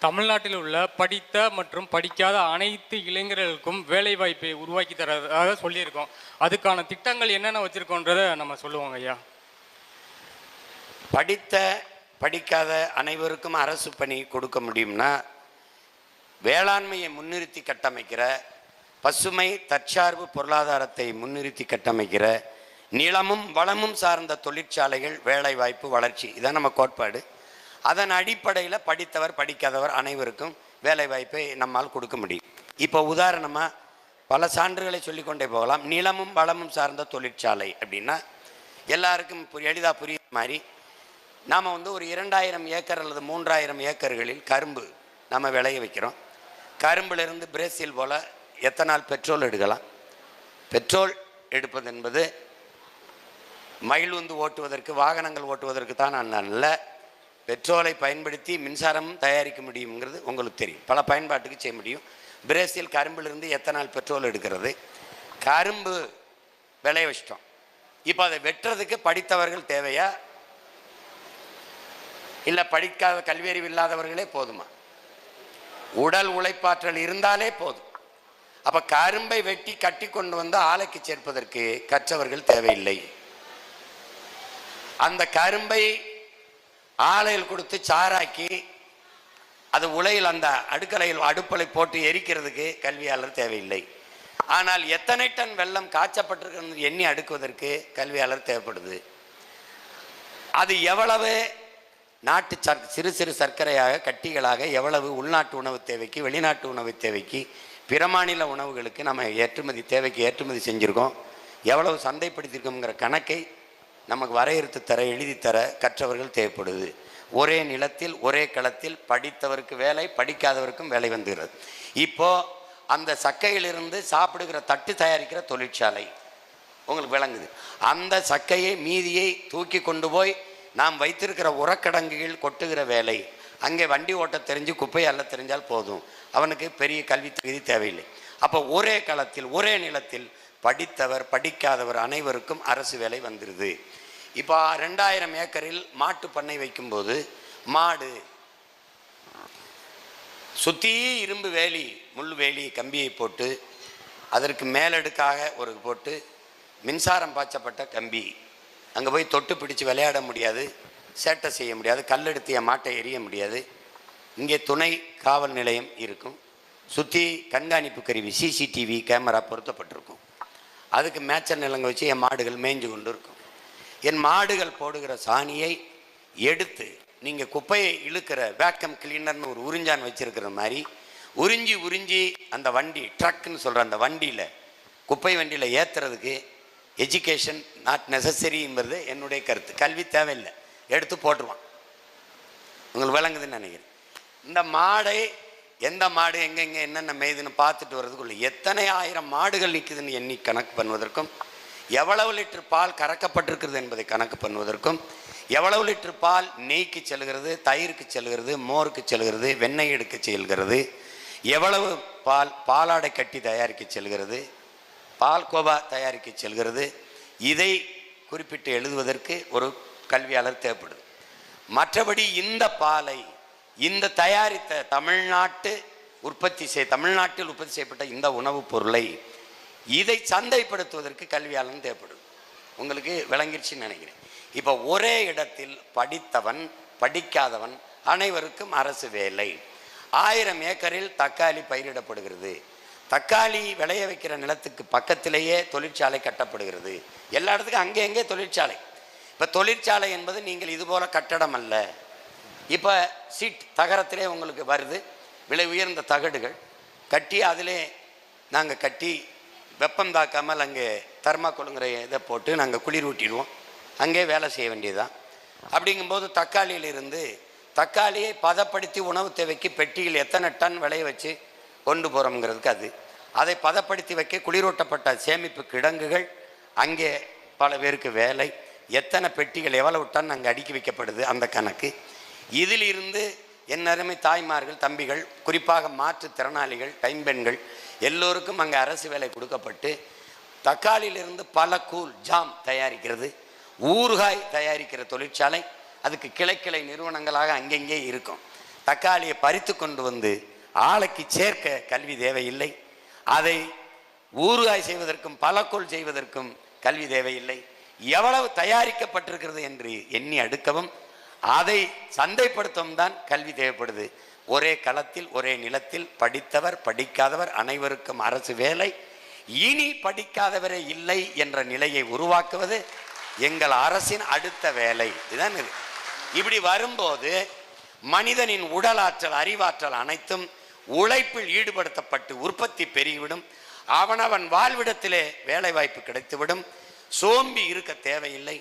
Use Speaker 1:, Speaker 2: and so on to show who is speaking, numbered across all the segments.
Speaker 1: தமிழ்நாட்டில் உள்ள படித்த மற்றும் படிக்காத அனைத்து இளைஞர்களுக்கும் வேலைவாய்ப்பை உருவாக்கி தரதாக சொல்லியிருக்கோம். அதுக்கான திட்டங்கள் என்னென்ன வச்சுருக்கோன்றதை நம்ம சொல்லுவோங்க ஐயா.
Speaker 2: படித்த படிக்காத அனைவருக்கும் அரசு பணி கொடுக்க முடியும்னா, வேளாண்மையை முன்னிறுத்தி கட்டமைக்கிற, பசுமை தற்சார்பு பொருளாதாரத்தை முன்னிறுத்தி கட்டமைக்கிற, நிலமும் வளமும் சார்ந்த தொழிற்சாலைகள், வேலைவாய்ப்பு, வளர்ச்சி, இதான் நம்ம கோட்பாடு. அதன் அடிப்படையில் படித்தவர் படிக்காதவர் அனைவருக்கும் வேலைவாய்ப்பை நம்மால் கொடுக்க முடியும். இப்போ உதாரணமாக பல சான்றுகளை சொல்லிக்கொண்டே போகலாம். நிலமும் வளமும் சார்ந்த தொழிற்சாலை அப்படின்னா எல்லாருக்கும் எளிதாக புரியுற மாதிரி, நாம் ஒரு 2000 ஏக்கர் அல்லது 3000 ஏக்கர்களில் கரும்பு நம்ம விளைய வைக்கிறோம். கரும்பிலிருந்து பிரேசில் போல் எத்தனால் பெட்ரோல் எடுக்கலாம். பெட்ரோல் எடுப்பது என்பது மயில் ஓட்டுவதற்கு, வாகனங்கள் ஓட்டுவதற்கு தான் நல்ல. பெட்ரோலை பயன்படுத்தி மின்சாரமும் தயாரிக்க முடியுங்கிறது உங்களுக்கு தெரியும். பல பயன்பாட்டுக்கு செய்ய முடியும். பிரேசில் கரும்பிலிருந்து எத்தனால் பெட்ரோல் எடுக்கிறது. கரும்பு விளைய வச்சிட்டோம். இப்போ அதை வெட்டுறதுக்கு படித்தவர்கள் தேவையா, இல்லை படிக்காத கல்வியறிவு இல்லாதவர்களே போதுமா? உடல் உழைப்பாற்றல் இருந்தாலே போதும். அப்போ கரும்பை வெட்டி கட்டி கொண்டு வந்து ஆலைக்கு சேர்ப்பதற்கு கற்றவர்கள் தேவையில்லை. அந்த கரும்பை ஆலையில் கொடுத்து சாராக்கி அது உலையில் அந்த அடுக்கலையில் அடுப்பலை போட்டு எரிக்கிறதுக்கு கல்வியாளர் தேவையில்லை. ஆனால் எத்தனை டன் வெல்லம் காய்ச்சப்பட்டிருக்கிறது எண்ணி அடுக்குவதற்கு கல்வியாளர் தேவைப்படுது. அது எவ்வளவு நாட்டு சிறு சிறு சர்க்கரையாக கட்டிகளாக எவ்வளவு உள்நாட்டு உணவு தேவைக்கு, வெளிநாட்டு உணவு தேவைக்கு, பிற மாநில உணவுகளுக்கு நம்ம ஏற்றுமதி தேவைக்கு ஏற்றுமதி செஞ்சுருக்கோம், எவ்வளவு சந்தைப்படுத்தியிருக்கோங்கிற கணக்கை நமக்கு வரையறுத்து தர, எழுதி தர கற்றவர்கள் தேவைப்படுது. ஒரே நிலத்தில் ஒரே களத்தில் படித்தவருக்கு வேலை, படிக்காதவருக்கும் வேலை வந்துகிறது. இப்போ அந்த சக்கையிலிருந்து சாப்பிடுகிற தட்டு தயாரிக்கிற தொழிற்சாலை உங்களுக்கு விளங்குது. அந்த சக்கையை மீதியை தூக்கி கொண்டு போய் நாம் வைத்திருக்கிற உரக்கடங்குகள் கொட்டுகிற வேலை. அங்கே வண்டி ஓட்ட தெரிஞ்சு குப்பை அள்ள தெரிஞ்சால் போதும், அவனுக்கு பெரிய கல்வி தகுதி தேவையில்லை. அப்போ ஒரே களத்தில் ஒரே நிலத்தில் படித்தவர் படிக்காதவர் அனைவருக்கும் அரசு வேலை வந்துடுது. இப்போ 2000 ஏக்கரில் மாட்டு பண்ணை வைக்கும்போது மாடு சுற்றி இரும்பு வேலி, முள் வேலி கம்பியை போட்டு அதற்கு மேலடுக்காக ஒரு போட்டு மின்சாரம் பாய்ச்சப்பட்ட கம்பி, அங்கே போய் தொட்டு பிடிச்சு விளையாட முடியாது, சேட்டை செய்ய முடியாது, கல்லெடுத்திய மாட்டை எரிய முடியாது. இங்கே துணை காவல் நிலையம் இருக்கும், சுற்றி கண்காணிப்பு கருவி சிசிடிவி கேமரா பொருத்தப்பட்டிருக்கும். அதுக்கு மேய்ச்சல் நிலங்க வச்சு என் மாடுகள் மேய்ஞ்சு கொண்டு இருக்கும். என் மாடுகள் போடுகிற சாணியை எடுத்து நீங்கள் குப்பையை இழுக்கிற வேக்கம் கிளீனர்னு ஒரு உறிஞ்சான் வச்சிருக்கிற மாதிரி உறிஞ்சி உறிஞ்சி அந்த வண்டி ட்ரக்குன்னு சொல்கிற அந்த வண்டியில், குப்பை வண்டியில் ஏற்றுறதுக்கு எஜுகேஷன் நாட் நெசசரிங்கிறது என்னுடைய கருத்து. கல்வி தேவையில்லை, எடுத்து போட்டுருவான். உங்களுக்கு விளங்குதுன்னு நினைக்கிறேன். இந்த மாடை எந்த மாடு எங்கெங்கே என்னென்ன மேய்துன்னு பார்த்துட்டு வர்றதுக்குள்ள எத்தனை ஆயிரம் மாடுகள் நிற்குதுன்னு எண்ணி கணக்கு பண்ணுவதற்கும், எவ்வளவு லிட்டர் பால் கறக்கப்பட்டிருக்கிறது என்பதை கணக்கு பண்ணுவதற்கும், எவ்வளவு லிட்டர் பால் நெய்க்கு செல்கிறது, தயிருக்கு செல்கிறது, மோருக்கு செல்கிறது, வெண்ணெய் எடுக்க செல்கிறது, எவ்வளவு பால் பாலாடை கட்டி தயாரிக்க செல்கிறது, பால் கோவா தயாரிக்க செல்கிறது, இதை குறிப்பிட்டு எழுதுவதற்கு ஒரு கல்வியாளர் தேவைப்படுது. மற்றபடி இந்த பாலை இந்த தயாரித்த தமிழ்நாட்டில் உற்பத்தி செய்யப்பட்ட இந்த உணவுப் பொருளை இதை சந்தைப்படுத்துவதற்கு கல்வியாளன் தேவைப்படுது. உங்களுக்கு விளங்கிடுச்சுன்னு நினைக்கிறேன். இப்போ ஒரே இடத்தில் படித்தவன் படிக்காதவன் அனைவருக்கும் அரசு வேலை. 1000 ஏக்கரில் தக்காளி பயிரிடப்படுகிறது. தக்காளி விளைய வைக்கிற நிலத்துக்கு பக்கத்திலேயே தொழிற்சாலை கட்டப்படுகிறது. எல்லா இடத்துக்கும் அங்கே எங்கே தொழிற்சாலை. இப்போ தொழிற்சாலை என்பது நீங்கள் இதுபோல கட்டடம் அல்ல. இப்போ சீட் தகரத்திலே உங்களுக்கு வருது, விலை உயர்ந்த தகடுகள் கட்டி அதிலே நாங்கள் கட்டி வெப்பம் தாக்காமல் அங்கே தர்மாக்கோலுங்கிற இதை போட்டு நாங்கள் குளிர் ஊட்டிடுவோம். அங்கே வேலை செய்ய வேண்டியதுதான். அப்படிங்கும்போது தக்காளியிலிருந்து தக்காளியை பதப்படுத்தி உணவு தேவைக்கு பெட்டியில் எத்தனை டன் விளைய வச்சு கொண்டு போகிறோங்கிறதுக்கு அதை பதப்படுத்தி வைக்க குளிரூட்டப்பட்ட சேமிப்பு கிடங்குகள், அங்கே பல பேருக்கு வேலை, எத்தனை பெட்டிகள் எவ்வளவு டன் அங்கே அடுக்கி வைக்கப்படுது அந்த கணக்கு. இதிலிருந்து என் அருமை தாய்மார்கள் தம்பிகள், குறிப்பாக மாற்றுத்திறனாளிகள், கைம்பெண்கள் எல்லோருக்கும் அங்கே அரசு வேலை கொடுக்கப்பட்டு தக்காளியிலிருந்து பல கூழ் ஜாம் தயாரிக்கிறது, ஊறுகாய் தயாரிக்கிற தொழிற்சாலை, அதுக்கு கிளை நிறுவனங்களாக அங்கெங்கே இருக்கும். தக்காளியை பறித்து கொண்டு வந்து ஆலைக்கு சேர்க்க கல்வி தேவையில்லை. அதை ஊறுகாய் செய்வதற்கும் பலக்கோல் செய்வதற்கும் கல்வி தேவையில்லை. எவ்வளவு தயாரிக்கப்பட்டிருக்கிறது என்று எண்ணி அடுக்கவும் அதை சந்தைப்படுத்தவும் தான் கல்வி தேவைப்படுது. ஒரே களத்தில் ஒரே நிலத்தில் படித்தவர் படிக்காதவர் அனைவருக்கும் அரசு வேலை. இனி படிக்காதவரே இல்லை என்ற நிலையை உருவாக்குவது எங்கள் அரசின் அடுத்த வேலை. இதுதான் இது. இப்படி வரும்போது மனிதனின் உடலாற்றல் அறிவாற்றல் அனைத்தும் உழைப்பில் ஈடுபடுத்தப்பட்டு உற்பத்தி பெருகிவிடும். அவனவன் வாழ்விடத்திலே வேலை வாய்ப்பு கிடைத்துவிடும். சோம்பி இருக்க தேவையில்லை.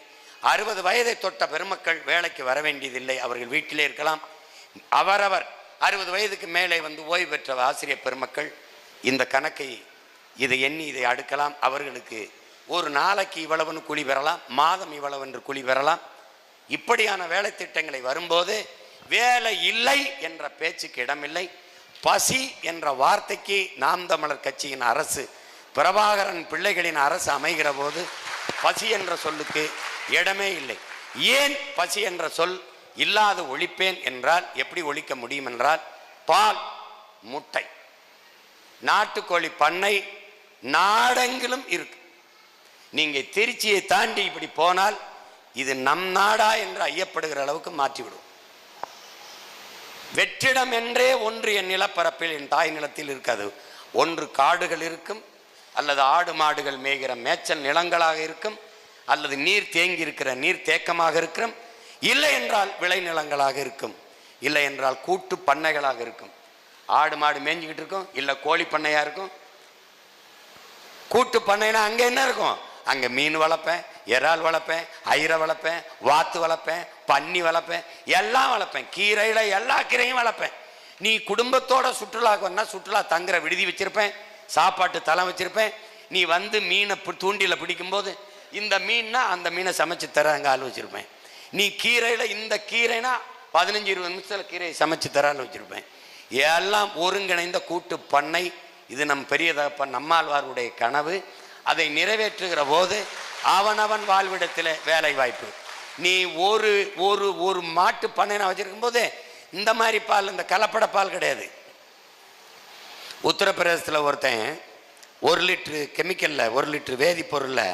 Speaker 2: 60 வயதை தொட்ட பெருமக்கள் வேலைக்கு வர வேண்டியதில்லை. அவர்கள் வீட்டிலே இருக்கலாம். அவரவர் 60 வயதுக்கு மேலே வந்து ஓய்வு பெற்ற ஆசிரியர் பெருமக்கள் இந்த கணக்கை இதை எண்ணி இதை அடுக்கலாம். அவர்களுக்கு ஒரு நாளைக்கு இவ்வளவுன்னு கூலி பெறலாம், மாதம் இவ்வளவு என்று கூலி பெறலாம். இப்படியான வேலை திட்டங்களை வரும்போது வேலை இல்லை என்ற பேச்சுக்கு இடமில்லை. பசி என்ற வார்த்தைக்கு நாம் தமிழர் கட்சியின் அரசு, பிரபாகரன் பிள்ளைகளின் அரசு அமைகிற போது பசி என்ற சொல்லுக்கு இடமே இல்லை. ஏன் பசி என்ற சொல் இல்லாத ஒழிப்பேன் என்றால் எப்படி ஒழிக்க முடியும் என்றால், பால், முட்டை, நாட்டுக்கோழி பண்ணை நாடெங்கிலும் இருக்கு. நீங்க திருச்சியை தாண்டி இப்படி போனால் இது நம் நாடா என்று ஐயப்படுகிற அளவுக்கு மாற்றிவிடும். வெற்றிடம் என்றே ஒன்று என் நிலப்பரப்பில், என் தாய் நிலத்தில் இருக்காது. ஒன்று காடுகள் இருக்கும், அல்லது ஆடு மாடுகள் மேய்கிற மேய்ச்சல் நிலங்களாக இருக்கும், அல்லது நீர் தேங்கி இருக்கிற நீர் தேக்கமாக இருக்கும், இல்லை என்றால் விளைநிலங்களாக இருக்கும், இல்லை என்றால் கூட்டு பண்ணைகளாக இருக்கும். ஆடு மாடு மேய்ஞ்சிக்கிட்டு இருக்கும், இல்லை கோழி பண்ணையா இருக்கும். கூட்டு பண்ணைனா அங்கே என்ன இருக்கும்? அங்கே மீன் வளர்ப்பேன், இறால் வளர்ப்பேன், ஐரை வளர்ப்பேன், வாத்து வளர்ப்பேன், பன்னி வளர்ப்பேன், எல்லாம் வளர்ப்பேன். கீரையில் எல்லா கீரையும் வளர்ப்பேன். நீ குடும்பத்தோட சுற்றுலாவுக்கு வந்தா சுற்றுலா தங்குற விடுதி வச்சிருப்பேன், சாப்பாட்டு தளம் வச்சிருப்பேன். நீ வந்து மீனை தூண்டியில் பிடிக்கும்போது இந்த மீன்னா அந்த மீனை சமைச்சு தர அங்கே ஆள் வச்சிருப்பேன். நீ கீரையில் இந்த கீரைனா 15-20 நிமிஷத்தில் கீரையை சமைச்சு தர ஆள் வச்சிருப்பேன். எல்லாம் ஒருங்கிணைந்த கூட்டு பண்ணை. இது நம் பெரிய தகப்பன் நம்மாழ்வாருடைய கனவு. அதை நிறைவேற்றுகிற போது அவனவன் வாழ்விடத்தில் வேலை வாய்ப்பு. நீ ஒரு ஒரு ஒரு மாட்டு பண்ணை வச்சிருக்கும் போது இந்த மாதிரி பால், இந்த கலப்பட பால் கிடையாது. உத்தரப்பிரதேசத்தில் ஒருத்தன் 1 லிட்டரு கெமிக்கலில் 1 லிட்டரு வேதிப்பொருளில்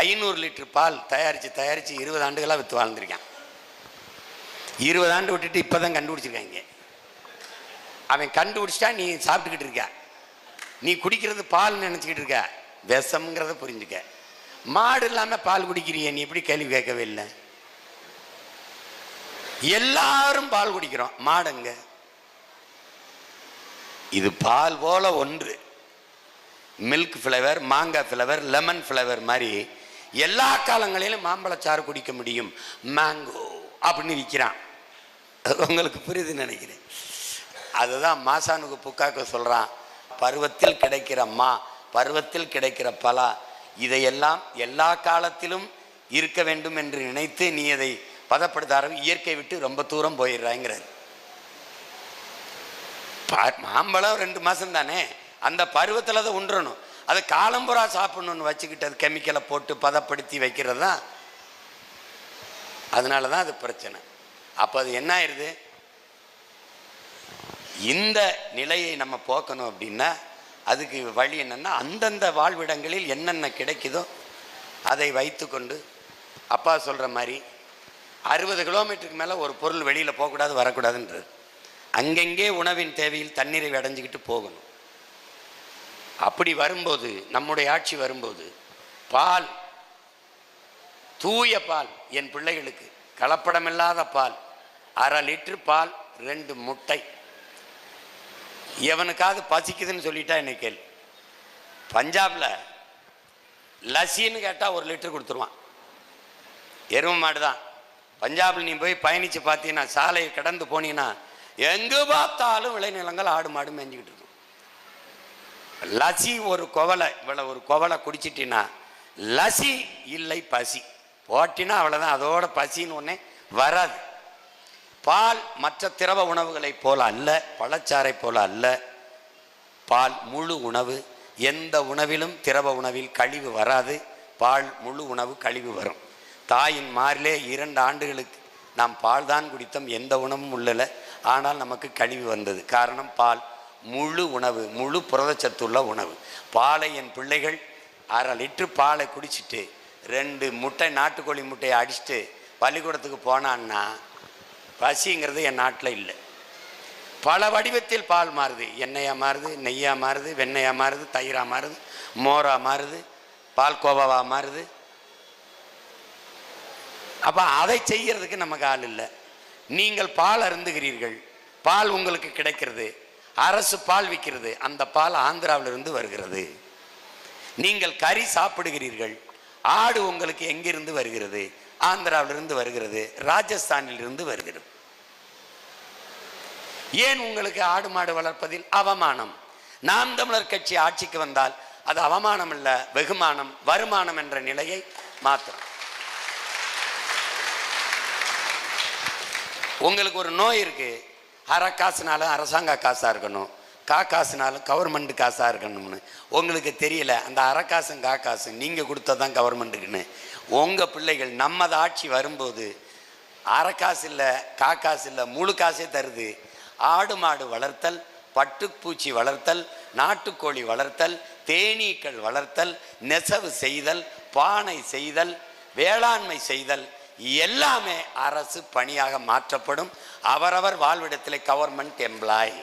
Speaker 2: 500 லிட்டர் பால் தயாரித்து 20 ஆண்டுகளாக விற்று வாழ்ந்துருக்கான். 20 ஆண்டு விட்டுட்டு இப்போ தான் கண்டுபிடிச்சிருக்காங்க. அவன் கண்டுபிடிச்சிட்டா நீ சாப்பிட்டுக்கிட்டு இருக்க, நீ குடிக்கிறது பால் நினச்சிக்கிட்டு இருக்க, விஷம்ங்கிறத புரிஞ்சுக்க. மாடு இல்லாமல் பால் குடிக்கிறிய, நீ எப்படி கேள்வி கேட்கவே இல்லை. எல்லாரும் பால் குடிக்கிறோம், மாடுங்க. இது பால் போல ஒன்று. மில்க் ஃப்ளேவர், மாங்காய் ஃப்ளேவர், லெமன் ஃப்ளேவர் மாதிரி எல்லா காலங்களிலும் மாம்பழச்சாறு குடிக்க முடியும். மேங்கோ அப்படின்னு விற்கிறான். உங்களுக்கு புரியுதுன்னு நினைக்கிறேன். அதுதான் மாசானுக்கு புக்காக்க சொல்கிறான், பருவத்தில் கிடைக்கிற பருவத்தில் கிடைக்கிற பலா, இதையெல்லாம் எல்லா காலத்திலும் இருக்க வேண்டும் என்று நினைத்து நீ அதை பதப்படுத்த ஆரம்பி இயற்கை விட்டு ரொம்ப தூரம் போயிடுறாங்கிறார். மாம்பழம் 2 மாதம் தானே, அந்த பருவத்தில் தான் உண்றணும். அது காலம்புறா சாப்பிடணும்னு வச்சுக்கிட்டு அது கெமிக்கலை போட்டு பதப்படுத்தி வைக்கிறது தான். அதனால தான் அது பிரச்சனை. அப்போ அது என்ன ஆயிடுது? இந்த நிலையை நம்ம போக்கணும் அப்படின்னா அதுக்கு வழி என்னன்னா, அந்தந்த வாழ்விடங்களில் என்னென்ன கிடைக்குதோ அதை வைத்து கொண்டு, அப்பா சொல்கிற மாதிரி 60 கிலோமீட்டருக்கு மேலே ஒரு பொருள் வெளியில் போகக்கூடாது, வரக்கூடாதுன்றது. அங்கங்கே உணவின் தேவையில் தண்ணீரை அடைஞ்சிக்கிட்டு போகணும். அப்படி வரும்போது, நம்முடைய ஆட்சி வரும்போது, பால், தூய பால், என் பிள்ளைகளுக்கு கலப்படமில்லாத பால், 1/2 லிட்டர் பால், 2 முட்டை. எவனுக்காவது பசிக்குதுன்னு சொல்லிட்டா என்ன கேள்வி? பஞ்சாப்ல லஸ்ஸின்னு கேட்டால் 1 லிட்டர் கொடுத்துருவான். எருமை மாடு தான். பஞ்சாபில் நீ போய் பயணித்து பார்த்தீங்கன்னா, சாலையை கடந்து போனீங்கன்னா எங்கே பார்த்தாலும் விளைநிலங்கள் ஆடு மாடு மேய்ஞ்சிக்கிட்டு இருக்கும். லசி ஒரு குவலை, இவ்வளோ ஒரு குவலை குடிச்சிட்டின்னா லசி இல்லை, பசி போட்டினா அவ்வளோதான். அதோட பசின்னு ஒன்றே வராது. பால் மற்ற திரவ உணவுகளை போல அல்ல, பழச்சாறை போல அல்ல. பால் முழு உணவு. எந்த உணவிலும் திரவ உணவில் கழிவு வராது. பால் முழு உணவு, கழிவு வரும். தாயின் மாரிலே 2 ஆண்டுகளுக்கு நாம் பால் தான் குடித்தோம், எந்த உணவும் உள்ளல. ஆனால் நமக்கு கழிவு வந்தது. காரணம் பால் முழு உணவு, முழு புரதச்சத்துள்ள உணவு. பாலை என் பிள்ளைகள் 1/2 லிட்டர் பாலை குடிச்சிட்டு 2 முட்டை நாட்டுக்கோழி முட்டையை அடிச்சுட்டு பள்ளிக்கூடத்துக்கு போனான்னா பசிங்கிறது என் நாட்டில் இல்லை. பல வடிவத்தில் பால் மாறுது. எண்ணெயாக மாறுது, நெய்யாக மாறுது, வெண்ணெயாக மாறுது, தயிராக மாறுது, மோராக மாறுது, பால் கோவாவாக மாறுது. அப்போ அதை செய்யறதுக்கு நமக்கு ஆள் இல்லை. நீங்கள் பால் அருந்துகிறீர்கள், பால் உங்களுக்கு கிடைக்கிறது, அரசு பால் விற்கிறது, அந்த பால் ஆந்திராவிலிருந்து வருகிறது. நீங்கள் கறி சாப்பிடுகிறீர்கள், ஆடு உங்களுக்கு எங்கிருந்து வருகிறது? ஆந்திராவிலிருந்து வருகிறது, ராஜஸ்தானிலிருந்து வருகிறது. ஏன் உங்களுக்கு ஆடு மாடு வளர்ப்பதில் அவமானம்? நாம் தமிழர் கட்சி ஆட்சிக்கு வந்தால் அது அவமானம் இல்ல, வெகுமானம், வருமானம் என்ற நிலையை மாற்றும். உங்களுக்கு ஒரு நோய் இருக்கு, அரை காசுனாலும் அரசாங்க காசா இருக்கணும், காசுனாலும் கவர்மெண்ட் காசா இருக்கணும்னு உங்களுக்கு தெரியல. அந்த அரை காசும் காசு நீங்க கொடுத்ததான் கவர்மெண்ட்டுக்குன்னு. உங்க பிள்ளைகள் நம்மது ஆட்சி வரும்போது அரை காசு இல்லை, காசு இல்லை, முழு காசே தருது. ஆடு மாடு வளர்த்தல், பட்டுப்பூச்சி வளர்த்தல், நாட்டுக்கோழி வளர்த்தல், தேனீக்கள் வளர்த்தல், நெசவு செய்தல், பானை செய்தல், வேளாண்மை செய்தல் எல்லாமே அரசு பணியாக மாற்றப்படும். அவரவர் வாழ்விடத்தில் கவர்மெண்ட் எம்ப்ளாய்.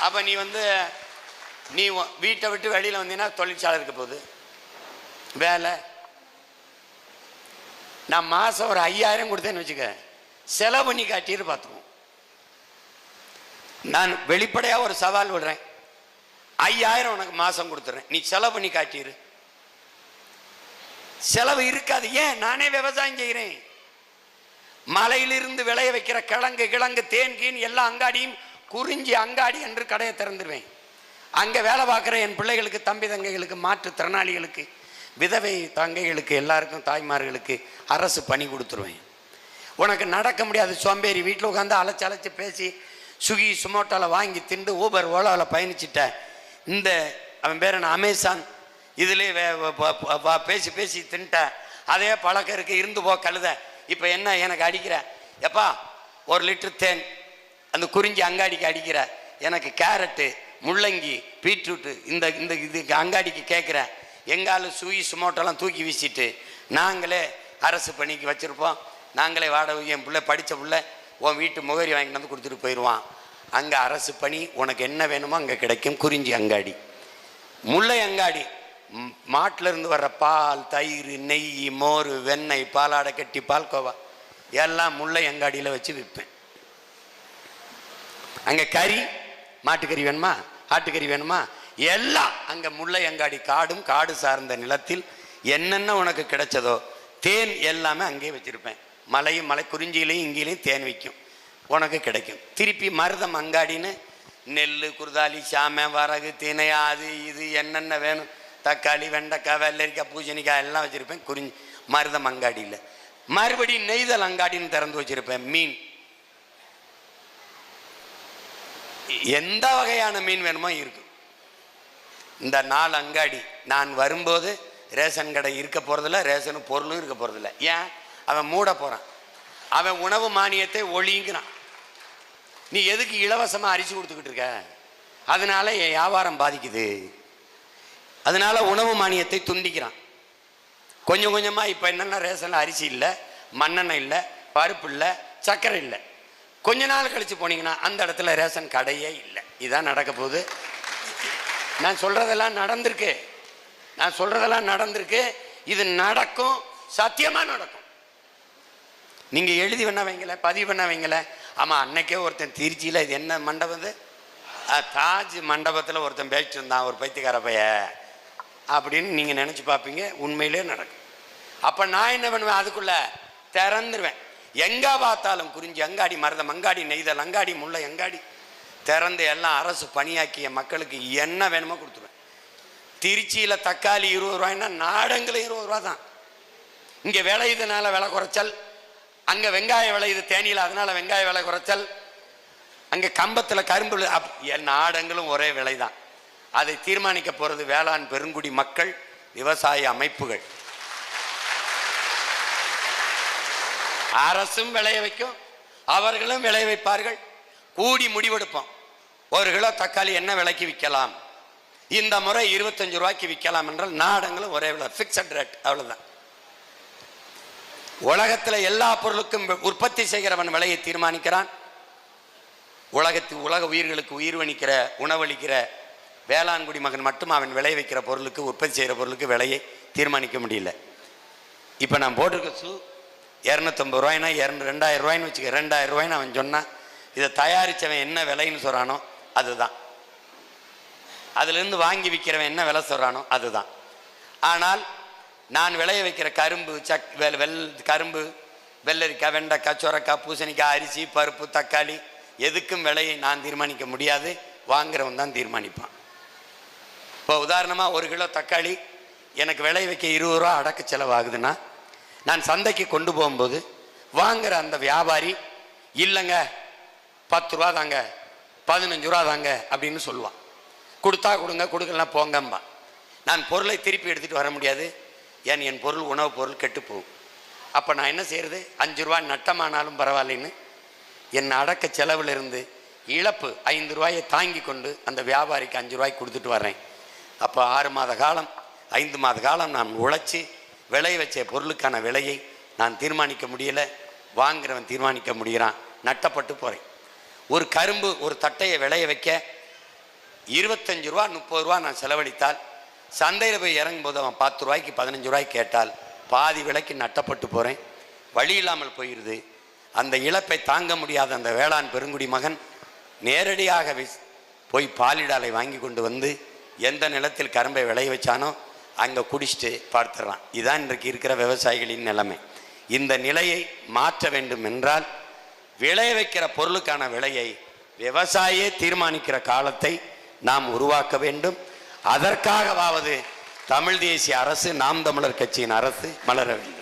Speaker 2: அப்போ நீ வீட்டை விட்டு வெளியில் வந்தீங்கன்னா தொழிற்சாலை இருக்க போகுது, வேலை. நான் மாதம் ஒரு 5000 கொடுத்தேன்னு வச்சுக்க, செலவு பண்ணி காட்டிட்டு பார்த்துக்குவோம். நான் வெளிப்படையாக ஒரு சவால் விடுறேன், 5000 உனக்கு மாதம் கொடுத்துறேன், நீ செலவு பண்ணி காட்டிடு. செலவு இருக்காது. ஏன்? நானே விவசாயம் செய்கிறேன். மலையிலிருந்து விளைய வைக்கிற கிழங்கு தேன் கீன் எல்லா அங்காடியும் குறிஞ்சி அங்காடி என்று கடையை திறந்துடுவேன். அங்கே வேலை பார்க்குற என் பிள்ளைகளுக்கு, தம்பி தங்கைகளுக்கு, மாற்றுத்திறனாளிகளுக்கு, விதவை தங்கைகளுக்கு, எல்லாருக்கும், தாய்மார்களுக்கு அரசு பணி கொடுத்துருவேன். உனக்கு நடக்க முடியாது சோம்பேறி, வீட்டில் உட்காந்து அழைச்சி பேசி ஸ்விக்கி சுமோட்டோவில் வாங்கி திண்டு ஊபர் ஓலாவில் பயணிச்சிட்ட இந்த அவன் பேர் என்ன அமேசான் இதுலேயே பேசி தின்ட்ட அதே பழக்கம் இருக்கு. இருந்து போ கழுத. இப்போ என்ன எனக்கு அடிக்கிற? எப்பா 1 லிட்டர் தேன் அந்த குறிஞ்சி அங்காடிக்கு அடிக்கிற, எனக்கு கேரட்டு, முள்ளங்கி, பீட்ரூட்டு இந்த இந்த இதுக்கு அங்காடிக்கு கேட்குறேன். எங்காலும் ஸ்விக்கி சுமோட்டோலாம் தூக்கி வீசிட்டு நாங்களே அரசு பணிக்கு வச்சுருப்போம், நாங்களே வாடகை. என் பிள்ளை படித்த பிள்ளை உன் வீட்டு முகரி வாங்கிட்டு வந்து கொடுத்துட்டு போயிடுவான். அங்கே அரசு பணி, உனக்கு என்ன வேணுமோ அங்கே கிடைக்கும். குறிஞ்சி அங்காடி, முல்லை அங்காடி, மாட்டிலிருந்து வர்ற பால், தயிர், நெய், மோர், வெண்ணெய், பாலாடை கட்டி, பால்கோவா எல்லாம் முல்லை அங்காடியில் வச்சு விற்பேன். அங்கே கறி, மாட்டுக்கறி வேணுமா, ஆட்டுக்கறி வேணுமா, எல்லாம் அங்கே முல்லை அங்காடி. காடும் காடு சார்ந்த நிலத்தில் என்னென்ன உனக்கு கிடைச்சதோ தேன் எல்லாமே அங்கேயே வச்சுருப்பேன். மலை குறிஞ்சியிலையும் இங்கேயும் தேன் விற்கும், உனக்கு கிடைக்கும். திருப்பி மருதம் அங்காடின்னு நெல், குருதாலி, சாமை, வரகு, தினை, அது இது என்னென்ன வேணும், தக்காளி, வெண்டைக்காய், வெள்ளரிக்காய், பூசணிக்காய் எல்லாம் வச்சுருப்பேன் குறிஞ்சி மருதம் அங்காடியில். மறுபடியும் நெய்தல் அங்காடின்னு திறந்து வச்சுருப்பேன். மீன், எந்த வகையான மீன் வேணுமோ இருக்கும். இந்த 4 அங்காடி. நான் வரும்போது ரேஷன் கடை இருக்க போகிறதில்ல, ரேஷன் பொருளும் இருக்க போகிறதில்ல. ஏன்? அவன் மூட போகிறான், அவன் உணவு மானியத்தை ஒழிங்கிறான். நீ எதுக்கு இலவசமாக அரிசி கொடுத்துக்கிட்டு இருக்க? அதனால என் வியாபாரம் பாதிக்குது. அதனால உணவு மானியத்தை துண்டிக்கிறான். கொஞ்சம் கொஞ்சமாக இப்போ என்னென்ன ரேஷனில் அரிசி இல்லை, மண்ணெண்ணெய் இல்லை, பருப்பு இல்லை, சர்க்கரை இல்லை. கொஞ்ச நாள் கழித்து போனீங்கன்னா அந்த இடத்துல ரேஷன் கடையே இல்லை. இதான் நடக்க போகுது. நான் சொல்கிறதெல்லாம் நடந்திருக்கு. இது நடக்கும், சத்தியமாக நடக்கும். நீங்கள் எழுதி வேணா வைங்கள, பதிவு பண்ண வைங்கள. ஆமாம், அன்னைக்கே ஒருத்தன் திருச்சியில், இது என்ன மண்டபம், தாஜ் மண்டபத்தில் ஒருத்தன் பேசிட்டு இருந்தான், ஒரு பைத்தியக்கார பைய அப்படின்னு நீங்கள் நினச்சி பார்ப்பீங்க. உண்மையிலே நடக்கும். அப்போ நான் என்ன பண்ணுவேன்? அதுக்குள்ளே திறந்துருவேன். எங்கே பார்த்தாலும் குறிஞ்சி அங்காடி, மருதம் அங்காடி, நெய்தல் அங்காடி, முல்லை அங்காடி திறந்து எல்லாம் அரசு பணியாக்கிய மக்களுக்கு என்ன வேணுமோ கொடுத்துருவேன். திருச்சியில் தக்காளி 20 ரூபாய்னா நாடங்களும் 20 ரூபா தான். இங்கே விளையுதுனால விலை குறைச்சல், அங்கே வெங்காயம் விளையுது தேனியில், அதனால வெங்காய விலை குறைச்சல், அங்கே கம்பத்தில் கரும்பு, நாடங்களும் ஒரே விலை தான். அதை தீர்மானிக்க போகிறது வேளாண் பெருங்குடி மக்கள், விவசாய அமைப்புகள். அரசும் விளைய வைக்கும், அவர்களும் விளைய வைப்பார்கள். கூடி முடிவெடுப்போம். 1 கிலோ தக்காளி என்ன விலைக்கு விற்கலாம், இந்த முறை 25 ரூபாய்க்கு விற்கலாம் என்றால் நாடங்களும் ஒரே விலை, பிக்சட் ரேட், அவ்வளவுதான். உலகத்தில் எல்லா பொருளுக்கும் உற்பத்தி செய்கிறவன் விலையை தீர்மானிக்கிறான். உலக உயிர்களுக்கு உயிர்வணிக்கிற உணவளிக்கிற வேளாண்குடி மகன் மட்டும் அவன் விளை வைக்கிற பொருளுக்கு, உற்பத்தி செய்கிற பொருளுக்கு விலையை தீர்மானிக்க முடியல. இப்போ நான் போட்டிருக்க ஷூ 250 ரூபாய்னா 2000 ரூபாய்ன்னு வச்சுக்க, 2000 ரூபாய்ன்னு அவன் சொன்னான். இதை தயாரித்தவன் என்ன விலைன்னு சொல்கிறானோ அதுதான், அதுலேருந்து வாங்கி விற்கிறவன் என்ன விலை சொல்கிறானோ அதுதான். ஆனால் நான் விளைய வைக்கிற கரும்பு, கரும்பு, வெள்ளரிக்காய், வெண்டைக்காய், சுரக்காய், பூசணிக்காய், அரிசி, பருப்பு, தக்காளி, எதுக்கும் விலையை நான் தீர்மானிக்க முடியாது, வாங்குறவன் தான் தீர்மானிப்பான். இப்போ உதாரணமாக 1 கிலோ தக்காளி எனக்கு விளைய வைக்க 20 ரூபா அடக்க செலவாகுதுன்னா, நான் சந்தைக்கு கொண்டு போகும்போது வாங்குற அந்த வியாபாரி இல்லைங்க 10 ரூபா தாங்க, 15 ரூபா தாங்க அப்படின்னு சொல்லுவான். கொடுத்தா கொடுங்க, கொடுக்கலாம் போங்கம்பா. நான் பொருளை திருப்பி எடுத்துகிட்டு வர முடியாது, ஏன் என் பொருள் உணவுப் பொருள் கெட்டு போகும். அப்போ நான் என்ன செய்யறது, 5 ரூபா நட்டமானாலும் பரவாயில்லைன்னு என் அடக்க செலவிலிருந்து இழப்பு 5 ரூபாயை தாங்கி கொண்டு அந்த வியாபாரிக்கு 5 ரூபாய்க்கு கொடுத்துட்டு வர்றேன். அப்போ 6 மாத காலம் 5 மாத காலம் நான் உழைச்சி விளை வச்ச பொருளுக்கான விலையை நான் தீர்மானிக்க முடியலை, வாங்குறவன் தீர்மானிக்க முடிகிறான், நட்டப்பட்டு போகிறேன். ஒரு கரும்பு ஒரு தட்டையை விளைய வைக்க 25 ரூபா 30 ரூபா நான் செலவழித்தால், சந்தையில் போய் இறங்கும்போது அவன் 10 ரூபாய்க்கு 15 ரூபாய்க்கு கேட்டால் பாதி விலைக்கு நட்டப்பட்டு போகிறேன், வழி இல்லாமல் போயிடுது. அந்த இழப்பை தாங்க முடியாத அந்த வேளாண் பெருங்குடி மகன் நேரடியாக போய் பாலிடாலை வாங்கி கொண்டு வந்து எந்த நிலத்தில் கரும்பை விளைய வச்சானோ அங்கே குடிச்சிட்டு பார்த்துடுறான். இதுதான் இன்றைக்கு இருக்கிற விவசாயிகளின் நிலைமை. இந்த நிலையை மாற்ற வேண்டும் என்றால் விளைய வைக்கிற பொருளுக்கான விலையை விவசாயியே தீர்மானிக்கிற காலத்தை நாம் உருவாக்க வேண்டும். அதற்காகவாவது தமிழ் தேசிய அரசு, நாம் தமிழர் கட்சியின் அரசு மலர வேண்டும்.